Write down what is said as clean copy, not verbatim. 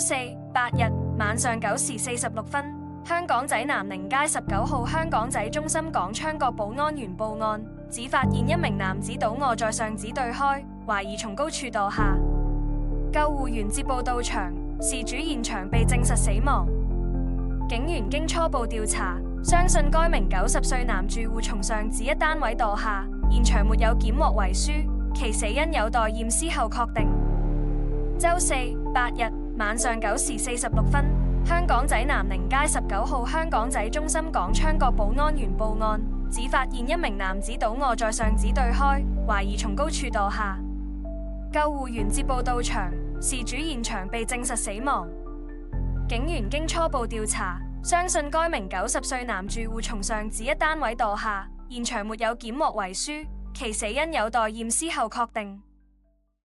四、8日晚上9時46分，香港仔南寧街19號香港仔中心港昌角保安員報案，指發現一名男子倒臥在上址對開，懷疑從高處墮下。救護員接報到場，事主現場被證實死亡。警員經初步調查，相信該名90歲男住戶從上址一單位墮下，現場沒有檢獲遺書，其死因有待驗屍後確定。週四、8日晚上9時46分，香港仔南寧街19號香港仔中心港昌角保安員報案，指發現一名男子倒臥在上址對開，懷疑從高處墮下。救護員接報到場，事主現場被證實死亡。警員經初步調查，相信該名90歲男住戶從上址一單位墮下，現場沒有檢獲遺書，其死因有待驗屍後確定。